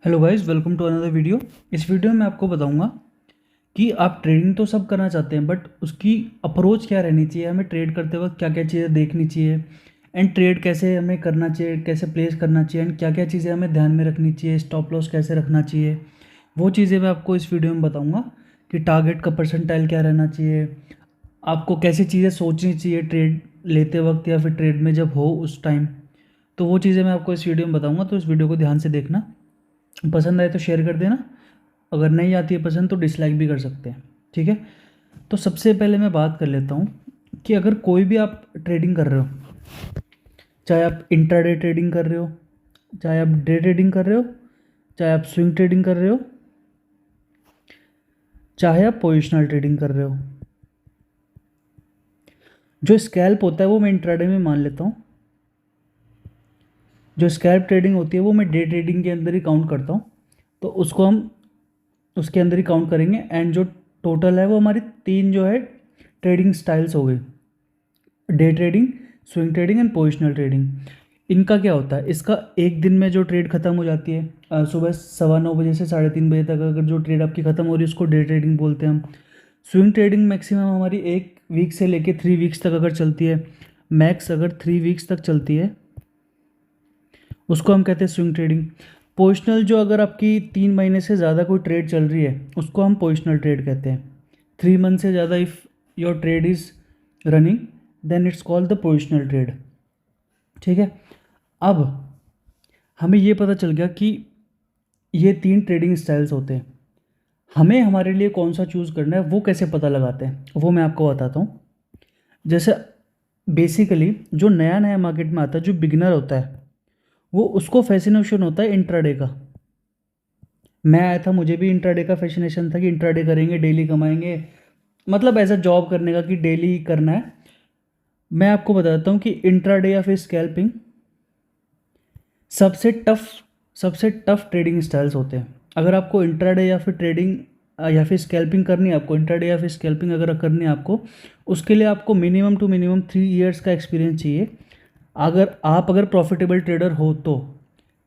Hello guys, welcome to another video. इस video में आपको बताऊंगा कि आप ट्रेडिंग तो सब करना चाहते हैं, बट उसकी अप्रोच क्या रहनी चाहिए, हमें ट्रेड करते वक्त क्या क्या चीज़ें देखनी चाहिए एंड ट्रेड कैसे हमें करना चाहिए, कैसे प्लेस करना चाहिए एंड क्या क्या चीज़ें हमें ध्यान में रखनी चाहिए, स्टॉप लॉस कैसे रखना चाहिए। वो चीज़ें मैं आपको इस वीडियो में बताऊँगा कि टारगेट का परसेंटाइल क्या रहना चाहिए, आपको कैसी चीज़ें सोचनी चाहिए ट्रेड लेते वक्त या फिर ट्रेड में जब हो उस टाइम। तो वो चीज़ें मैं आपको इस वीडियो में बताऊँगा, तो इस वीडियो को ध्यान से देखना। पसंद आए तो शेयर कर देना, अगर नहीं आती है पसंद तो डिसलाइक भी कर सकते हैं। ठीक है, तो सबसे पहले मैं बात कर लेता हूँ कि अगर कोई भी आप ट्रेडिंग कर रहे हो, चाहे आप इंट्राडे ट्रेडिंग कर रहे हो, चाहे आप डे ट्रेडिंग कर रहे हो, चाहे आप स्विंग ट्रेडिंग कर रहे हो, चाहे आप पोजिशनल ट्रेडिंग कर रहे हो, जो स्कैल्प होता है वो मैं इंट्राडे में मान लेता हूँ। जो स्कैल्प ट्रेडिंग होती है वो मैं डे ट्रेडिंग के अंदर ही काउंट करता हूँ, तो उसको हम उसके अंदर ही काउंट करेंगे। एंड जो टोटल है वो हमारी तीन जो है ट्रेडिंग स्टाइल्स हो गई, day trading, swing trading and positional trading. इनका क्या होता है, इसका एक दिन में जो ट्रेड खत्म हो जाती है, सुबह 9:15 बजे से 3:30 बजे तक अगर जो ट्रेड आपकी खत्म हो रही है उसको डे ट्रेडिंग बोलते हैं हम। स्विंग ट्रेडिंग मैक्सिमम हमारी 1 वीक से लेके 3 वीक्स तक अगर चलती है, मैक्स अगर 3 वीक्स तक चलती है उसको हम कहते हैं स्विंग ट्रेडिंग। पोजिशनल जो अगर आपकी 3 महीने से ज़्यादा कोई ट्रेड चल रही है उसको हम पोजिशनल ट्रेड कहते हैं। 3 मंथ से ज़्यादा if your trade is running then it's called the positional trade. ठीक है, अब हमें ये पता चल गया कि ये तीन ट्रेडिंग स्टाइल्स होते हैं। हमें हमारे लिए कौन सा चूज़ करना है वो कैसे पता लगाते हैं वो मैं आपको बताता हूँ। जैसे बेसिकली जो नया नया मार्केट में आता है, जो बिगिनर होता है, वो उसको फैसिनेशन होता है इंट्राडे का। मैं आया था, मुझे भी इंट्राडे का फैसिनेशन था कि इंट्राडे करेंगे, डेली कमाएंगे, मतलब ऐसा जॉब करने का कि डेली करना है। मैं आपको बताता हूँ कि इंट्राडे या फिर स्कैल्पिंग सबसे टफ सबसे टफ ट्रेडिंग स्टाइल्स होते हैं। अगर आपको इंट्राडे या फिर ट्रेडिंग या फिर स्कैल्पिंग करनी है, आपको इंट्राडे या फिर स्कैल्पिंग अगर करनी है आपको, उसके लिए आपको मिनिमम टू मिनिमम 3 ईयर्स का एक्सपीरियंस चाहिए। अगर प्रॉफिटेबल ट्रेडर हो तो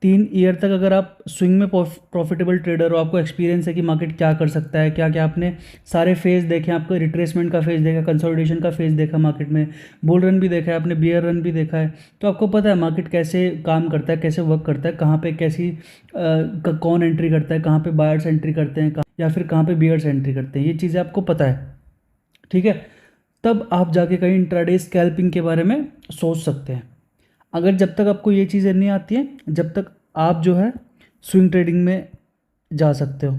3 ईयर तक अगर आप स्विंग में प्रॉफिटेबल ट्रेडर हो, आपको एक्सपीरियंस है कि मार्केट क्या कर सकता है, क्या क्या आपने सारे फेज देखे, आपको रिट्रेसमेंट का फेज देखा, कंसोलिडेशन का फेज देखा मार्केट में, बुल रन भी देखा है आपने, बियर रन भी देखा है, तो आपको पता है मार्केट कैसे काम करता है, कैसे वर्क करता है, कहाँ पे कैसी कौन एंट्री करता है, कहाँ पे बायर्स एंट्री करते हैं या फिर कहाँ पे बियर्स एंट्री करते हैं, ये चीज़ें आपको पता है। ठीक है, तब आप जाके कहीं इंट्राडे स्कैल्पिंग के बारे में सोच सकते हैं। अगर जब तक आपको ये चीज़ें नहीं आती हैं, जब तक आप जो है स्विंग ट्रेडिंग में जा सकते हो।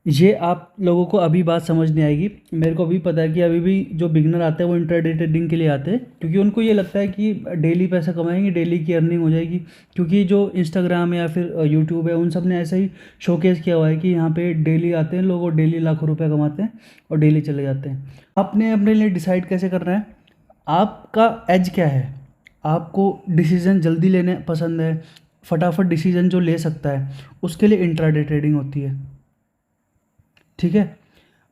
ये आप लोगों को अभी बात समझ नहीं आएगी, मेरे को अभी पता है कि अभी भी जो बिगनर आते हैं वो इंट्राडे ट्रेडिंग के लिए आते हैं, क्योंकि उनको ये लगता है कि डेली पैसा कमाएंगे, डेली की अर्निंग हो जाएगी। क्योंकि जो इंस्टाग्राम है या फिर यूट्यूब है, उन सब ने ऐसा ही शोकेस किया हुआ है कि यहाँ पे डेली आते हैं लोग और डेली लाखों रुपये कमाते हैं और डेली चले जाते हैं। आपने अपने लिए डिसाइड कैसे करना है, आपका एज क्या है, आपको डिसीजन जल्दी लेने पसंद है, फटाफट डिसीजन जो ले सकता है, उसके लिए इंट्राडे ट्रेडिंग होती है। ठीक है,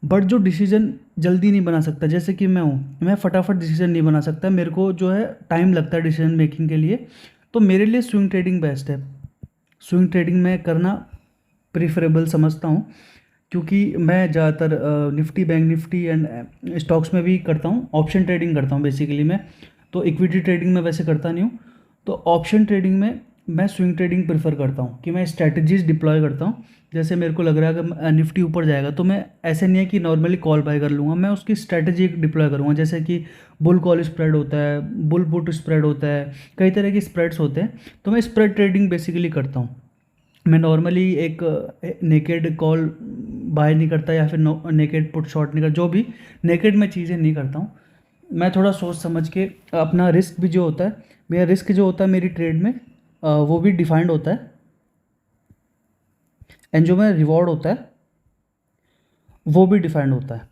बट जो डिसीजन जल्दी नहीं बना सकता, जैसे कि मैं फटाफट डिसीजन नहीं बना सकता, मेरे को जो है टाइम लगता है डिसीजन मेकिंग के लिए, तो मेरे लिए स्विंग ट्रेडिंग बेस्ट है। स्विंग ट्रेडिंग में करना प्रीफरेबल समझता हूँ, क्योंकि मैं ज़्यादातर Nifty, bank Nifty and stocks में भी करता हूँ, ऑप्शन ट्रेडिंग करता हूँ बेसिकली मैं। तो इक्विटी ट्रेडिंग में वैसे करता नहीं हूँ, तो ऑप्शन ट्रेडिंग में मैं स्विंग ट्रेडिंग प्रेफर करता हूँ कि मैं स्ट्रैटेजीज डिप्लॉय करता हूँ। जैसे मेरे को लग रहा है कि निफ्टी ऊपर जाएगा, तो मैं ऐसे नहीं है कि नॉर्मली कॉल बाय कर लूँगा, मैं उसकी स्ट्रैटेजी डिप्लॉय करूँगा। जैसे कि बुल कॉल स्प्रेड होता है, बुल पुट स्प्रेड होता है, कई तरह के स्प्रेड्स होते हैं, तो मैं स्प्रेड ट्रेडिंग बेसिकली करता हूँ। मैं नॉर्मली एक नेकेड कॉल बाय नहीं करता या फिर नेकेड पुट शॉर्ट नहीं करता, जो भी नेकेड मैं चीज़ें नहीं करता हूँ। मैं थोड़ा सोच समझ के, अपना रिस्क भी जो होता है, मेरा रिस्क जो होता है मेरी ट्रेड में, वो भी डिफाइंड होता है, एंड जो मेरा रिवॉर्ड होता है वो भी डिफाइंड होता है।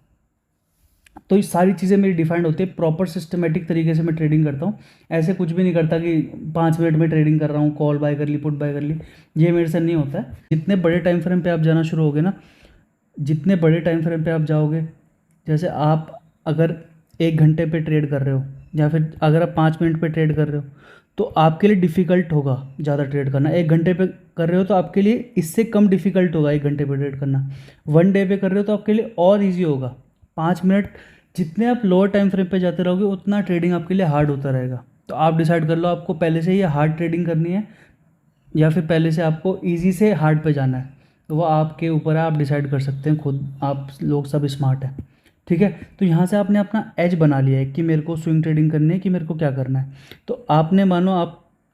तो ये सारी चीज़ें मेरी डिफाइंड होती है, प्रॉपर सिस्टमेटिक तरीके से मैं ट्रेडिंग करता हूँ। ऐसे कुछ भी नहीं करता कि 5 मिनट में ट्रेडिंग कर रहा हूँ, कॉल बाय कर ली, पुट बाय कर ली, ये मेरे से नहीं होता है। जितने बड़े टाइम फ्रेम पे आप जाना शुरू होगे ना, जितने बड़े टाइम फ्रेम पे आप जाओगे, जैसे आप अगर 1 घंटे पे ट्रेड कर रहे हो, या फिर अगर आप 5 मिनट पे ट्रेड कर रहे हो तो आपके लिए डिफ़िकल्ट होगा ज़्यादा ट्रेड करना। 1 घंटे पे कर रहे हो तो आपके लिए इससे कम डिफ़िकल्ट होगा 1 घंटे पे ट्रेड करना। 1 डे पे कर रहे हो तो आपके लिए और ईजी होगा। 5 मिनट जितने आप लोअर टाइम फ्रेम पे जाते रहोगे उतना ट्रेडिंग आपके लिए हार्ड होता रहेगा। तो आप डिसाइड कर लो आपको पहले से ही हार्ड ट्रेडिंग करनी है या फिर पहले से आपको ईजी से हार्ड पे जाना है। तो वो आपके ऊपर है, आप डिसाइड कर सकते हैं खुद, आप लोग सब स्मार्ट हैं। ठीक है, तो यहाँ से आपने अपना एज बना लिया है कि मेरे को स्विंग ट्रेडिंग करनी है, कि मेरे को क्या करना है। तो आपने मानो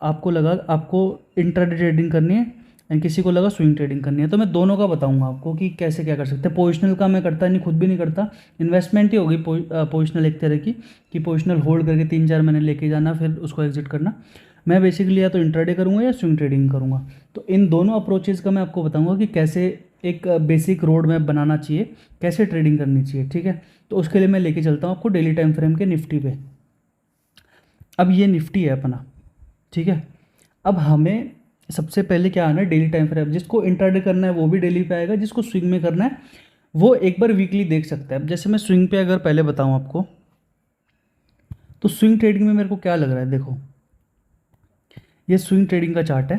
आपको लगा आपको इंट्राडे ट्रेडिंग करनी है एंड किसी को लगा स्विंग ट्रेडिंग करनी है। तो मैं दोनों का बताऊंगा आपको कि कैसे क्या कर सकते हैं। पोजिशनल का मैं करता नहीं, खुद भी नहीं करता, इन्वेस्टमेंट ही होगी पोजिशनल एक तरह की, कि पोजिशनल होल्ड करके 3-4 महीने लेके जाना फिर उसको एग्जिट करना। मैं बेसिकली या तो इंट्राडे करूँगा या स्विंग ट्रेडिंग करूँगा। तो इन दोनों अप्रोचेज़ का मैं आपको बताऊँगा कि कैसे एक बेसिक रोड मैप बनाना चाहिए, कैसे ट्रेडिंग करनी चाहिए। ठीक है, तो उसके लिए मैं लेके चलता हूँ आपको डेली टाइम फ्रेम के निफ्टी पे। अब ये निफ्टी है अपना, ठीक है। अब हमें सबसे पहले क्या आना है, डेली टाइम फ्रेम। जिसको इंट्राडे करना है वो भी डेली पे आएगा, जिसको स्विंग में करना है वो एक बार वीकली देख सकता है। अब जैसे मैं स्विंग पे अगर पहले बताऊँ आपको, तो स्विंग ट्रेडिंग में मेरे को क्या लग रहा है, देखो ये स्विंग ट्रेडिंग का चार्ट है।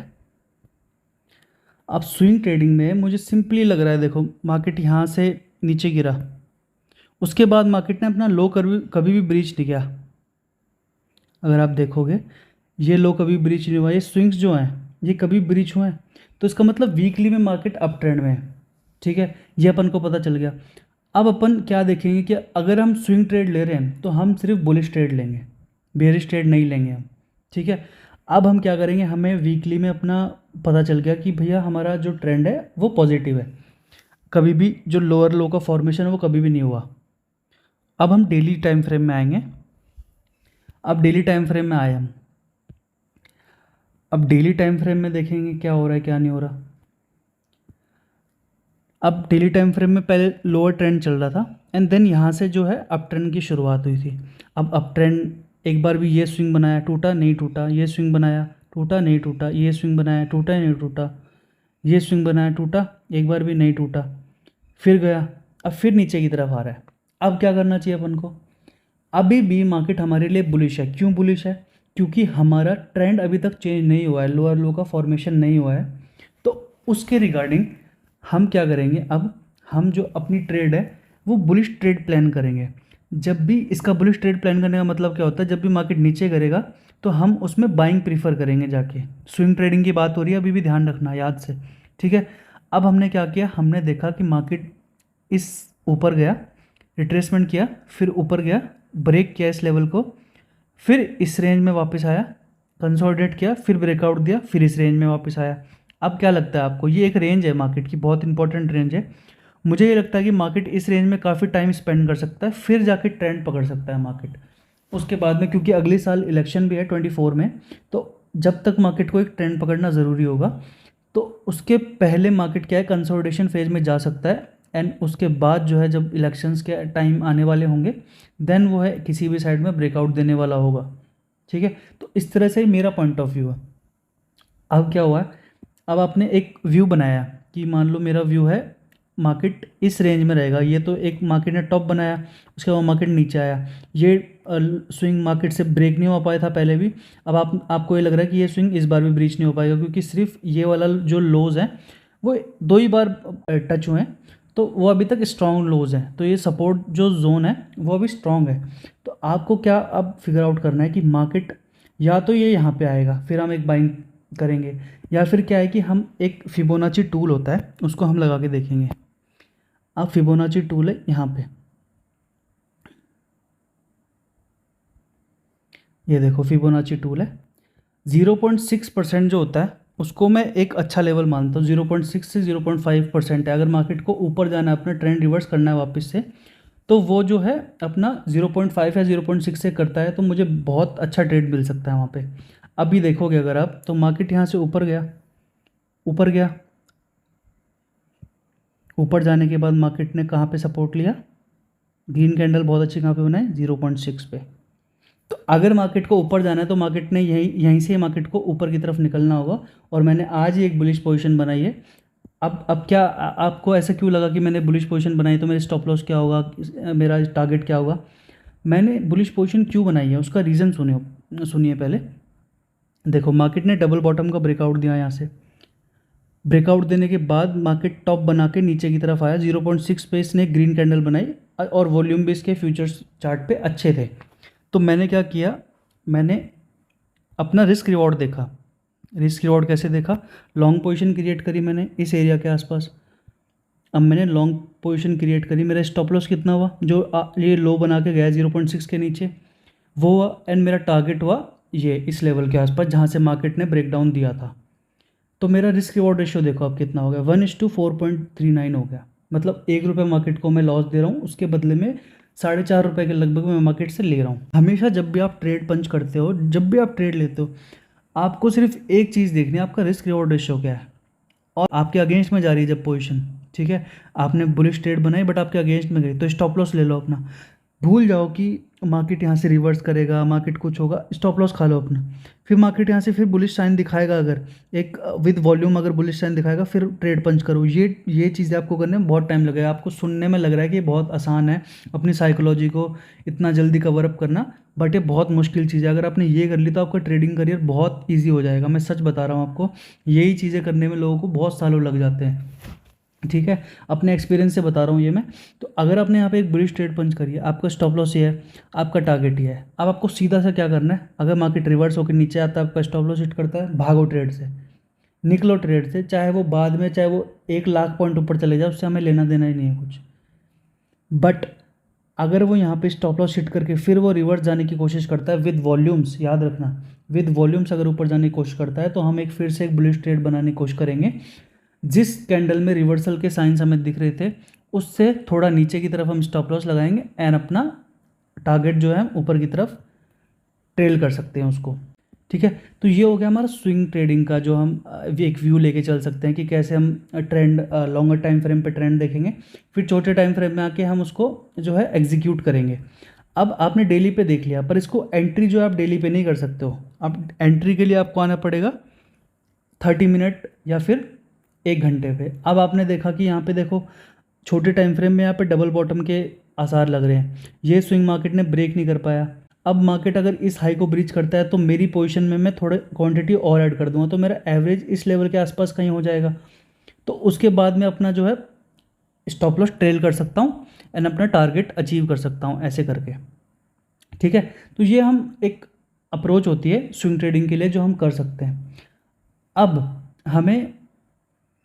अब स्विंग ट्रेडिंग में मुझे सिंपली लग रहा है, देखो मार्केट यहाँ से नीचे गिरा, उसके बाद मार्केट ने अपना लो कभी भी ब्रीच नहीं किया। अगर आप देखोगे ये लो कभी ब्रीच नहीं हुआ, ये स्विंग्स जो हैं ये कभी ब्रीच हुए हैं, तो इसका मतलब वीकली में मार्केट अप ट्रेंड में है। ठीक है, ये अपन को पता चल गया। अब अपन क्या देखेंगे कि अगर हम स्विंग ट्रेड ले रहे हैं तो हम सिर्फ बुलिश ट्रेड लेंगे, बेयरिश ट्रेड नहीं लेंगे हम। ठीक है, अब हम क्या करेंगे, हमें वीकली में अपना पता चल गया कि भैया हमारा जो ट्रेंड है वो पॉजिटिव है, कभी भी जो लोअर लो का फॉर्मेशन है वो कभी भी नहीं हुआ। अब हम डेली टाइम फ्रेम में आएंगे। अब डेली टाइम फ्रेम में आए हम, अब डेली टाइम फ्रेम में देखेंगे क्या हो रहा है क्या नहीं हो रहा। अब डेली टाइम फ्रेम में पहले लोअर ट्रेंड चल रहा था एंड देन यहाँ से जो है अप ट्रेंड की शुरुआत हुई थी। अब अप ट्रेंड एक बार भी ये स्विंग बनाया, टूटा नहीं टूटा, ये स्विंग बनाया, टूटा नहीं टूटा, ये स्विंग बनाया, टूटा नहीं टूटा, ये स्विंग बनाया, टूटा एक बार भी नहीं टूटा, फिर गया, अब फिर नीचे की तरफ आ रहा है। अब क्या करना चाहिए अपन को, अभी भी मार्केट हमारे लिए बुलिश है। क्यों बुलिश है, क्योंकि हमारा ट्रेंड अभी तक चेंज नहीं हुआ है, लोअर लो का फॉर्मेशन नहीं हुआ है। तो उसके रिगार्डिंग हम क्या करेंगे, अब हम जो अपनी ट्रेड है वो बुलिश ट्रेड प्लान करेंगे। जब भी इसका बुलिश ट्रेड प्लान करने का मतलब क्या होता है, जब भी मार्केट नीचे करेगा तो हम उसमें बाइंग प्रीफर करेंगे जाके। स्विंग ट्रेडिंग की बात हो रही है, अभी भी ध्यान रखना याद से। ठीक है, अब हमने क्या किया, हमने देखा कि मार्केट इस ऊपर गया, रिट्रेसमेंट किया, फिर ऊपर गया, ब्रेक किया इस लेवल को, फिर इस रेंज में वापस आया, कंसोलिडेट किया, फिर ब्रेकआउट दिया, फिर इस रेंज में वापस आया। अब क्या लगता है आपको, ये एक रेंज है मार्केट की, बहुत इंपॉर्टेंट रेंज है। मुझे ये लगता है कि मार्केट इस रेंज में काफ़ी टाइम स्पेंड कर सकता है, फिर जाके ट्रेंड पकड़ सकता है मार्केट उसके बाद में, क्योंकि अगले साल इलेक्शन भी है 24 में। तो जब तक मार्केट को एक ट्रेंड पकड़ना ज़रूरी होगा, तो उसके पहले मार्केट क्या है, कंसोलिडेशन फेज में जा सकता है एंड उसके बाद जो है जब इलेक्शंस के टाइम आने वाले होंगे देन वो है किसी भी साइड में ब्रेकआउट देने वाला होगा। ठीक है, तो इस तरह से मेरा पॉइंट ऑफ व्यू है। अब क्या हुआ है, अब आपने एक व्यू बनाया कि मान लो मेरा व्यू है मार्केट इस रेंज में रहेगा। ये तो एक मार्केट ने टॉप बनाया, उसके बाद मार्केट नीचे आया, ये स्विंग मार्केट से ब्रेक नहीं हो पाया था पहले भी। अब आपको ये लग रहा है कि ये स्विंग इस बार भी ब्रीच नहीं हो पाएगा, क्योंकि सिर्फ ये वाला जो लोज है वो 2 ही बार टच हुए हैं, तो वो अभी तक स्ट्रॉन्ग लोज हैं। तो ये सपोर्ट जो जोन है वो अभी स्ट्रॉन्ग है। तो आपको क्या अब फिगर आउट करना है कि मार्केट या तो ये यहाँ पे आएगा फिर हम एक बाइंग करेंगे, या फिर क्या है कि हम एक फिबोनाची टूल होता है उसको हम लगा के देखेंगे। अब फिबोनाची टूल है यहाँ पे, ये देखो फिबोनाची टूल है। 0.6% जो होता है उसको मैं एक अच्छा लेवल मानता हूँ। 0.6 से 0.5% है। अगर मार्केट को ऊपर जाना है, अपना ट्रेंड रिवर्स करना है वापस से, तो वो जो है अपना 0.5 या 0.6 से करता है, तो मुझे बहुत अच्छा ट्रेड मिल सकता है वहाँ पे। अभी देखोगे अगर आप, तो मार्केट यहाँ से ऊपर गया, ऊपर गया, ऊपर जाने के बाद मार्केट ने कहाँ पे सपोर्ट लिया, ग्रीन कैंडल बहुत अच्छी कहाँ पे बनाई, 0.6 पे। तो अगर मार्केट को ऊपर जाना है तो मार्केट ने यहीं से मार्केट को ऊपर की तरफ निकलना होगा, और मैंने आज ही एक बुलिश पोजीशन बनाई है। अब क्या आपको ऐसा क्यों लगा कि मैंने बुलिश पोजीशन बनाई, तो मेरे स्टॉप लॉस क्या होगा, मेरा टारगेट क्या होगा। मैंने बुलिश पोजीशन क्यों बनाई है उसका रीज़न सुनिए पहले। देखो मार्केट ने डबल बॉटम का ब्रेकआउट दिया यहाँ से, ब्रेकआउट देने के बाद मार्केट टॉप बना के नीचे की तरफ आया, 0.6 पे इसने ग्रीन कैंडल बनाई और वॉल्यूम भी इसके फ्यूचर्स चार्ट पे अच्छे थे। तो मैंने क्या किया, मैंने अपना रिस्क रिवॉर्ड देखा। रिस्क रिवॉर्ड कैसे देखा, लॉन्ग पोजीशन क्रिएट करी मैंने इस एरिया के आसपास। अब मैंने लॉन्ग पोजीशन क्रिएट करी, मेरा स्टॉप लॉस कितना हुआ, जो ये लो बना के गया 0.6 के नीचे वो हुआ, एंड मेरा टारगेट हुआ ये इस लेवल के आसपास जहाँ से मार्केट ने ब्रेकडाउन दिया था। तो मेरा रिस्क रिवॉर्ड रेशियो देखो अब कितना हो गया, 1:4.39 हो गया। मतलब ₹1 मार्केट को मैं लॉस दे रहा हूँ, उसके बदले में ₹4.5 के लगभग मैं मार्केट से ले रहा हूँ। हमेशा जब भी आप ट्रेड पंच करते हो, जब भी आप ट्रेड लेते हो, आपको सिर्फ एक चीज़ देखनी है, आपका रिस्क रिवॉर्ड रेशियो क्या है और आपके अगेंस्ट में जा रही है जब पोजीशन, ठीक है, आपने बुलिश ट्रेड बनाई बट आपके अगेंस्ट में गई तो स्टॉप लॉस ले लो अपना। भूल जाओ कि मार्केट यहाँ से रिवर्स करेगा, मार्केट कुछ होगा, स्टॉप लॉस खा लो अपना। फिर मार्केट यहाँ से फिर बुलिश साइन दिखाएगा, अगर एक विद वॉल्यूम अगर बुलिश साइन दिखाएगा फिर ट्रेड पंच करो। ये चीज़ें आपको करने में बहुत टाइम लगेगा। आपको सुनने में लग रहा है कि ये बहुत आसान है अपनी साइकोलॉजी को इतना जल्दी कवर अप करना, बट ये बहुत मुश्किल चीज़ है। अगर आपने ये कर ली तो आपका ट्रेडिंग करियर बहुत ईजी हो जाएगा। मैं सच बता रहा हूँ आपको, यही चीज़ें करने में लोगों को बहुत सालों लग जाते हैं, ठीक है, अपने एक्सपीरियंस से बता रहा हूँ ये मैं। तो अगर आपने यहाँ पे एक बुलिश ट्रेड पंच करी है, आपका स्टॉप लॉस ये है, आपका टारगेट ये है, अब आपको सीधा सा क्या करना है, अगर मार्केट रिवर्स होकर नीचे आता है, आपका स्टॉप लॉस हिट करता है, भागो ट्रेड से, निकलो ट्रेड से, चाहे वो बाद में चाहे वो 1 लाख पॉइंट ऊपर चले जाए, उससे हमें लेना देना ही नहीं है कुछ। बट अगर वो यहाँ पे स्टॉप लॉस हिट करके फिर वो रिवर्स जाने की कोशिश करता है विद वॉल्यूम्स, याद रखना विद वॉल्यूम्स अगर ऊपर जाने की कोशिश करता है, तो हम एक फिर से एक बुलिश ट्रेड बनाने की कोशिश करेंगे। जिस कैंडल में रिवर्सल के साइंस हमें दिख रहे थे उससे थोड़ा नीचे की तरफ हम स्टॉप लॉस लगाएंगे एंड अपना टारगेट जो है ऊपर की तरफ ट्रेल कर सकते हैं उसको, ठीक है। तो ये हो गया हमारा स्विंग ट्रेडिंग का, जो हम एक व्यू लेके चल सकते हैं कि कैसे हम ट्रेंड लॉन्गर टाइम फ्रेम पे ट्रेंड देखेंगे, फिर छोटे टाइम फ्रेम में आके हम उसको जो है एग्जीक्यूट करेंगे। अब आपने डेली पे देख लिया, पर इसको एंट्री जो है आप डेली पे नहीं कर सकते हो। अब एंट्री के लिए आपको आना पड़ेगा 30 मिनट या फिर 1 घंटे पे। अब आपने देखा कि यहाँ पे देखो छोटे टाइम फ्रेम में यहाँ पे डबल बॉटम के आसार लग रहे हैं, ये स्विंग मार्केट ने ब्रेक नहीं कर पाया। अब मार्केट अगर इस हाई को ब्रीच करता है तो मेरी पोजीशन में मैं थोड़े क्वांटिटी और ऐड कर दूंगा, तो मेरा एवरेज इस लेवल के आसपास कहीं हो जाएगा। तो उसके बाद में अपना जो है स्टॉप लॉस ट्रेल कर सकता हूँ एंड अपना टारगेट अचीव कर सकता हूँ ऐसे करके, ठीक है। तो ये हम एक अप्रोच होती है स्विंग ट्रेडिंग के लिए जो हम कर सकते हैं। अब हमें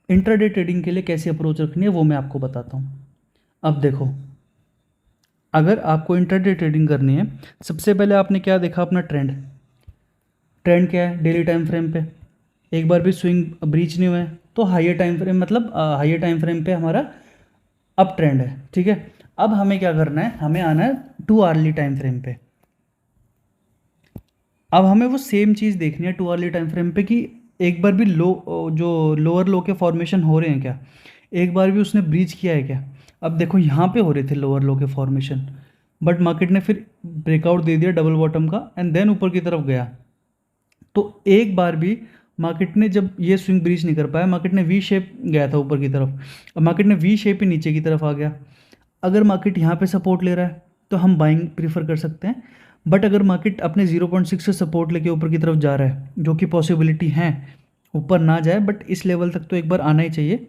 इंट्राडे ट्रेडिंग के लिए कैसी अप्रोच रखनी है वो मैं आपको बताता हूँ। अब देखो, अगर आपको इंट्राडे ट्रेडिंग करनी है, सबसे पहले आपने क्या देखा, अपना ट्रेंड। ट्रेंड क्या है, डेली टाइम फ्रेम पे एक बार भी स्विंग ब्रीच नहीं हुआ है तो हाइयर टाइम फ्रेम, मतलब हाइयर टाइम फ्रेम पे हमारा अप ट्रेंड है, ठीक है। अब हमें क्या करना है, हमें आना है 2 आवर्ली टाइम फ्रेम पे। अब हमें वो सेम चीज़ देखनी है 2 आवर्ली टाइम फ्रेम पे कि एक बार भी जो लोअर लो के फॉर्मेशन हो रहे हैं क्या, एक बार भी उसने ब्रीच किया है क्या। अब देखो यहाँ पे हो रहे थे लोअर लो के फॉर्मेशन, बट मार्केट ने फिर ब्रेकआउट दे दिया डबल बॉटम का एंड देन ऊपर की तरफ गया। तो एक बार भी मार्केट ने जब ये स्विंग ब्रीच नहीं कर पाया, मार्केट ने वी शेप गया था ऊपर की तरफ, अब मार्केट ने वी शेप ही नीचे की तरफ आ गया। अगर मार्केट यहाँ पे सपोर्ट ले रहा है तो हम बाइंग प्रीफर कर सकते हैं, बट अगर मार्केट अपने 0.6 से सपोर्ट लेके ऊपर की तरफ जा रहा है, जो कि पॉसिबिलिटी है, ऊपर ना जाए बट इस लेवल तक तो एक बार आना ही चाहिए,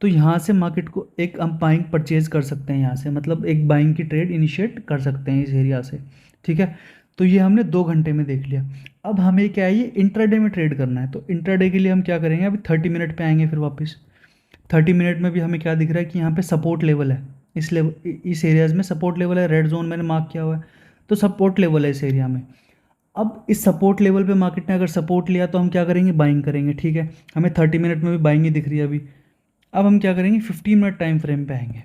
तो यहाँ से मार्केट को एक हम बाइंग परचेज कर सकते हैं यहाँ से, मतलब एक बाइंग की ट्रेड इनिशिएट कर सकते हैं इस एरिया से, ठीक है। तो ये हमने 2 घंटे में देख लिया। अब हमें क्या है, ये इंट्राडे में ट्रेड करना है। तो इंट्राडे के लिए हम क्या करेंगे, अभी 30 मिनट पे आएंगे फिर वापस। 30 मिनट में भी हमें क्या दिख रहा है कि यहाँ पे सपोर्ट लेवल है, इस लेवल, इस एरियाज़ में सपोर्ट लेवल है, रेड जोन मैंने मार्क किया हुआ है, तो सपोर्ट लेवल है इस एरिया में। अब इस सपोर्ट लेवल पे मार्केट ने अगर सपोर्ट लिया तो हम क्या करेंगे, बाइंग करेंगे, ठीक है। हमें 30 मिनट में भी बाइंग ही दिख रही है अभी। अब हम क्या करेंगे, 15 मिनट टाइम फ्रेम पे आएंगे।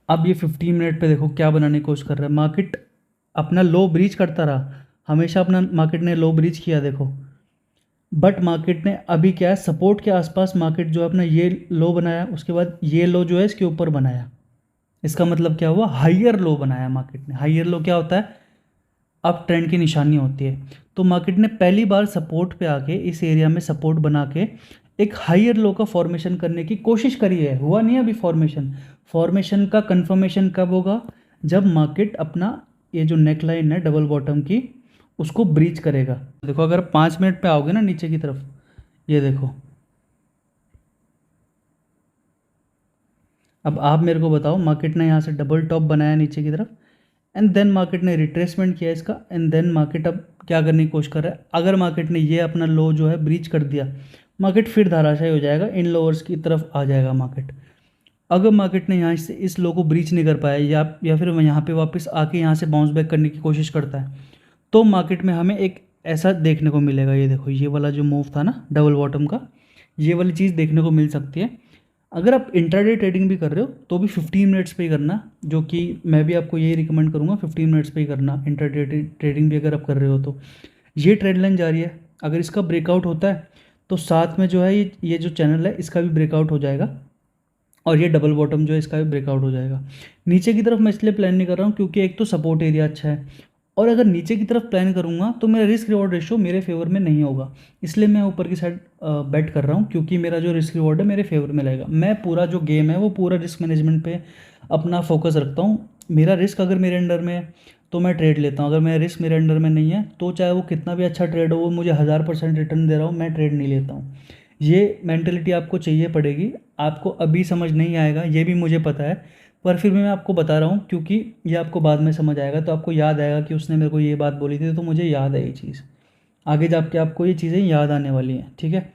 अब ये 15 मिनट पे देखो क्या बनाने की कोशिश कर रहा है, मार्केट अपना लो ब्रीच करता रहा, हमेशा अपना मार्केट ने लो ब्रीच किया देखो, बट मार्केट ने अभी क्या है, सपोर्ट के आसपास मार्केट जो है अपना ये लो बनाया, उसके बाद ये लो जो है इसके ऊपर बनाया। इसका मतलब क्या हुआ, हाइयर लो बनाया मार्केट ने। हाइयर लो क्या होता है, अप ट्रेंड की निशानी होती है। तो मार्केट ने पहली बार सपोर्ट पे आके इस एरिया में सपोर्ट बना के एक हायर लो का फॉर्मेशन करने की कोशिश करी है, हुआ नहीं अभी फॉर्मेशन। फॉर्मेशन का कंफर्मेशन कब होगा? जब मार्केट अपना ये जो नेक लाइन है डबल बॉटम की उसको ब्रीच करेगा। देखो अगर 5 मिनट पे आओगे ना नीचे की तरफ, ये देखो, अब आप मेरे को बताओ, मार्केट ने यहाँ से डबल टॉप बनाया नीचे की तरफ, एंड देन मार्केट ने रिट्रेसमेंट किया इसका, एंड देन मार्केट अब क्या करने की कोशिश कर रहा है? अगर मार्केट ने ये अपना लो जो है ब्रीच कर दिया, मार्केट फिर धराशायी हो जाएगा, इन लोअर्स की तरफ आ जाएगा मार्केट। अगर मार्केट ने यहाँ से इस लो को ब्रीच नहीं कर पाया या फिर यहाँ पे वापस आके यहाँ से बाउंस बैक करने की कोशिश करता है, तो मार्केट में हमें एक ऐसा देखने को मिलेगा। ये देखो, ये वाला जो मूव था ना डबल बॉटम का, ये वाली चीज़ देखने को मिल सकती है। अगर आप इंट्राडे ट्रेडिंग भी कर रहे हो तो भी 15 मिनट्स पे ही करना, जो कि मैं भी आपको यही रिकमेंड करूँगा, 15 मिनट्स पे ही करना इंट्राडे ट्रेडिंग भी अगर आप कर रहे हो तो। ये ट्रेड लाइन जा रही है, अगर इसका ब्रेकआउट होता है तो साथ में जो है ये जो चैनल है इसका भी ब्रेकआउट हो जाएगा, और ये डबल बॉटम जो है इसका भी ब्रेकआउट हो जाएगा। नीचे की तरफ मैं इसलिए प्लान नहीं कर रहा हूँ क्योंकि एक तो सपोर्ट एरिया अच्छा है, और अगर नीचे की तरफ प्लान करूँगा तो मेरा रिस्क रिवॉर्ड रेशियो मेरे फेवर में नहीं होगा, इसलिए मैं ऊपर की साइड बेट कर रहा हूँ, क्योंकि मेरा जो रिस्क रिवॉर्ड है मेरे फेवर में रहेगा। मैं पूरा जो गेम है वो पूरा रिस्क मैनेजमेंट पे अपना फोकस रखता हूँ। मेरा रिस्क अगर मेरे अंडर में है तो मैं ट्रेड लेता हूँ, अगर मेरा रिस्क मेरे अंडर में नहीं है तो चाहे वो कितना भी अच्छा ट्रेड हो, वो मुझे 1000% रिटर्न दे रहा हो, मैं ट्रेड नहीं लेता हूँ। ये मेंटलिटी आपको चाहिए पड़ेगी, आपको अभी समझ नहीं आएगा ये भी मुझे पता है, पर फिर भी मैं आपको बता रहा हूँ क्योंकि ये आपको बाद में समझ आएगा, तो आपको याद आएगा कि उसने मेरे को ये बात बोली थी, तो मुझे याद है ये चीज़, आगे जाके आपको ये चीज़ें याद आने वाली हैं, ठीक है।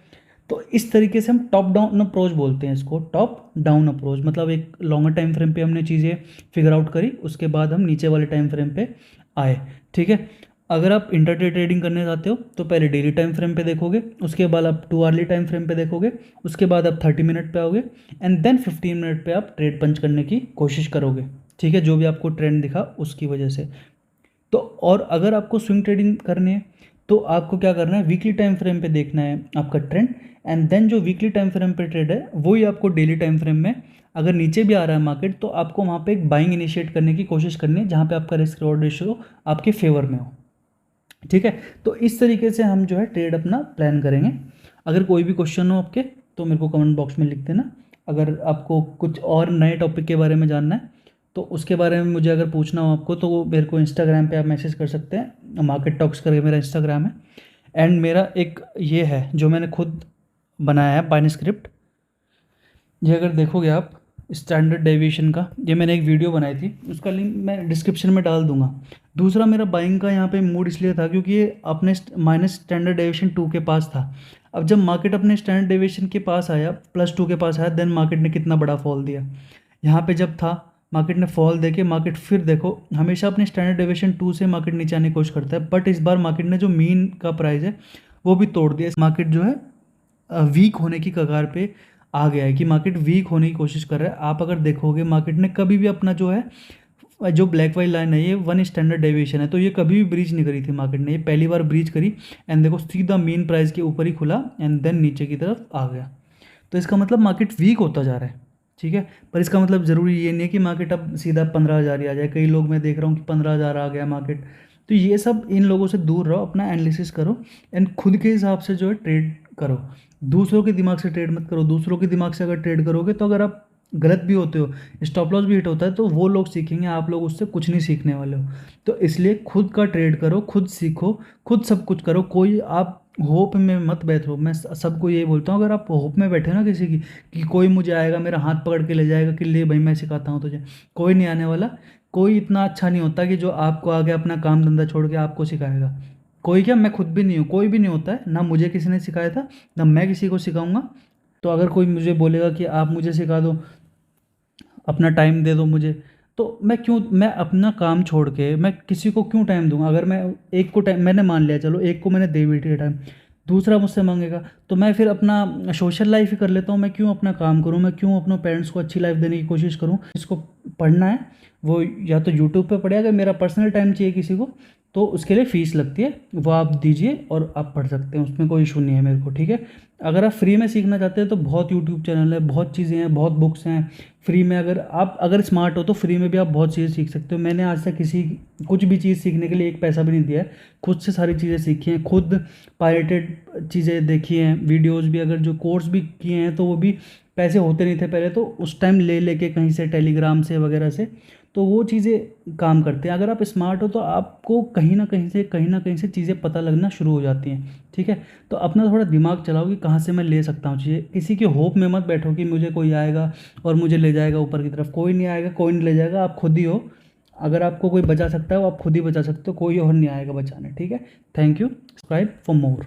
तो इस तरीके से हम टॉप डाउन अप्रोच बोलते हैं इसको, टॉप डाउन अप्रोच, मतलब एक लॉन्गर टाइम फ्रेम पे हमने चीज़ें फिगर आउट करी, उसके बाद हम नीचे वाले टाइम फ्रेम पे आए, ठीक है। अगर आप इंटरडे ट्रेडिंग करने जाते हो तो पहले डेली टाइम फ्रेम पे देखोगे, उसके बाद आप 2 आवर्ली टाइम फ्रेम पे देखोगे, उसके बाद आप 30 मिनट पे आओगे, एंड देन 15 मिनट पे आप ट्रेड पंच करने की कोशिश करोगे, ठीक है, जो भी आपको ट्रेंड दिखा उसकी वजह से। तो और अगर आपको स्विंग ट्रेडिंग करनी है तो आपको क्या करना है, वीकली टाइम फ्रेम पे देखना है आपका ट्रेंड, एंड देन जो वीकली टाइम फ्रेम पे ट्रेड है वही आपको डेली टाइम फ्रेम में, अगर नीचे भी आ रहा है मार्केट तो आपको वहाँ पे एक बाइंग इनिशिएट करने की कोशिश करनी है, जहाँ पे आपका रिस्क रिवॉर्ड रेशियो आपके फेवर में हो, ठीक है। तो इस तरीके से हम जो है ट्रेड अपना प्लान करेंगे। अगर कोई भी क्वेश्चन हो आपके तो मेरे को कमेंट बॉक्स में लिख देना। अगर आपको कुछ और नए टॉपिक के बारे में जानना है तो उसके बारे में मुझे अगर पूछना हो आपको तो मेरे को इंस्टाग्राम पे आप मैसेज कर सकते हैं, मार्केट टॉक्स करके मेरा इंस्टाग्राम है। एंड मेरा एक ये है जो मैंने खुद बनाया है बाइन स्क्रिप्ट, ये अगर देखोगे आप स्टैंडर्ड डेविएशन का, ये मैंने एक वीडियो बनाई थी, उसका लिंक मैं डिस्क्रिप्शन में डाल दूंगा। दूसरा मेरा बाइंग का यहाँ पे मूड इसलिए था क्योंकि ये अपने माइनस स्टैंडर्ड डेविएशन 2 के पास था। अब जब मार्केट अपने स्टैंडर्ड डेविएशन के पास आया, +2 के पास आया, देन मार्केट ने कितना बड़ा फॉल दिया। यहाँ पे जब था मार्केट ने फॉल देके मार्केट फिर देखो हमेशा अपने स्टैंडर्ड डेविएशन 2 से मार्केट नीचे आने की कोशिश करता है, बट इस बार मार्केट ने जो मीन का प्राइस है वो भी तोड़ दिया। मार्केट जो है वीक होने की कगार पे आ गया है, कि मार्केट वीक होने की कोशिश कर रहा है। आप अगर देखोगे मार्केट ने कभी भी अपना जो है जो ब्लैक वाइट लाइन है ये 1 स्टैंडर्ड डेविएशन है, तो ये कभी भी ब्रीच नहीं करी थी मार्केट ने, ये पहली बार ब्रीच करी, एंड देखो सीधा मेन प्राइस के ऊपर ही खुला एंड देन नीचे की तरफ आ गया। तो इसका मतलब मार्केट वीक होता जा रहा है, ठीक है। पर इसका मतलब ज़रूरी ये नहीं है कि मार्केट अब सीधा 15,000 ही आ जाए। कई लोग मैं देख रहा हूँ कि 15,000 आ गया मार्केट, तो ये सब इन लोगों से दूर रहो, अपना एनालिसिस करो एंड खुद के हिसाब से जो है ट्रेड करो। दूसरों के दिमाग से ट्रेड मत करो। दूसरों के दिमाग से अगर ट्रेड करोगे तो अगर आप गलत भी होते हो, स्टॉप लॉस भी हिट होता है, तो वो लोग सीखेंगे, आप लोग उससे कुछ नहीं सीखने वाले हो। तो इसलिए खुद का ट्रेड करो, खुद सीखो, खुद सब कुछ करो। कोई आप होप में मत बैठो। मैं सबको यही बोलता हूँ, अगर आप होप में बैठे ना किसी की कि कोई मुझे आएगा मेरा हाथ पकड़ के ले जाएगा कि ले भाई मैं सिखाता हूँ तुझे, कोई नहीं आने वाला। कोई इतना अच्छा नहीं होता कि जो आपको आगे अपना काम धंधा छोड़ के आपको सिखाएगा। कोई क्या, मैं खुद भी नहीं हूँ, कोई भी नहीं होता है ना, मुझे किसी ने सिखाया था ना मैं किसी को सिखाऊंगा। तो अगर कोई मुझे बोलेगा कि आप मुझे सिखा दो, अपना टाइम दे दो मुझे, तो मैं अपना काम छोड़ के मैं किसी को क्यों टाइम दूंगा? अगर मैं एक को टाइम मैंने मान लिया, चलो एक को मैंने दे भी दिया टाइम, दूसरा मुझसे मांगेगा तो मैं फिर अपना सोशल लाइफ ही कर लेता हूँ। मैं क्यों अपना काम करूँ? मैं क्यों अपने पेरेंट्स को अच्छी लाइफ देने की कोशिश करूँ? इसको पढ़ना है वो या तो यूट्यूब पे पढ़े, अगर मेरा पर्सनल टाइम चाहिए किसी को तो उसके लिए फ़ीस लगती है, वो आप दीजिए और आप पढ़ सकते हैं, उसमें कोई इशू नहीं है मेरे को, ठीक है। अगर आप फ्री में सीखना चाहते हैं तो बहुत यूट्यूब चैनल है, बहुत चीज़ें हैं, बहुत बुक्स हैं फ्री में। अगर स्मार्ट हो तो फ्री में भी आप बहुत चीज़ें सीख सकते हो। मैंने आज तक किसी कुछ भी चीज़ सीखने के लिए एक पैसा भी नहीं दिया है, खुद से सारी चीज़ें सीखी हैं, खुद पायरेटेड चीज़ें देखी हैं, वीडियोज़ भी, अगर जो कोर्स भी किए हैं तो वो भी पैसे होते नहीं थे पहले, तो उस टाइम ले लेके कहीं से टेलीग्राम से वगैरह से, तो वो चीज़ें काम करते हैं। अगर आप स्मार्ट हो तो आपको कहीं ना कहीं से चीज़ें पता लगना शुरू हो जाती हैं, ठीक है। तो अपना थोड़ा दिमाग चलाओ कि कहाँ से मैं ले सकता हूँ चीज़ें। किसी के होप में मत बैठो कि मुझे कोई आएगा और मुझे ले जाएगा ऊपर की तरफ। कोई नहीं आएगा, कोई नहीं ले जाएगा, आप खुद ही हो। अगर आपको कोई बचा सकता है वो आप खुद ही बचा सकते हो, कोई और नहीं आएगा बचाने, ठीक है। Thank you. Subscribe for more.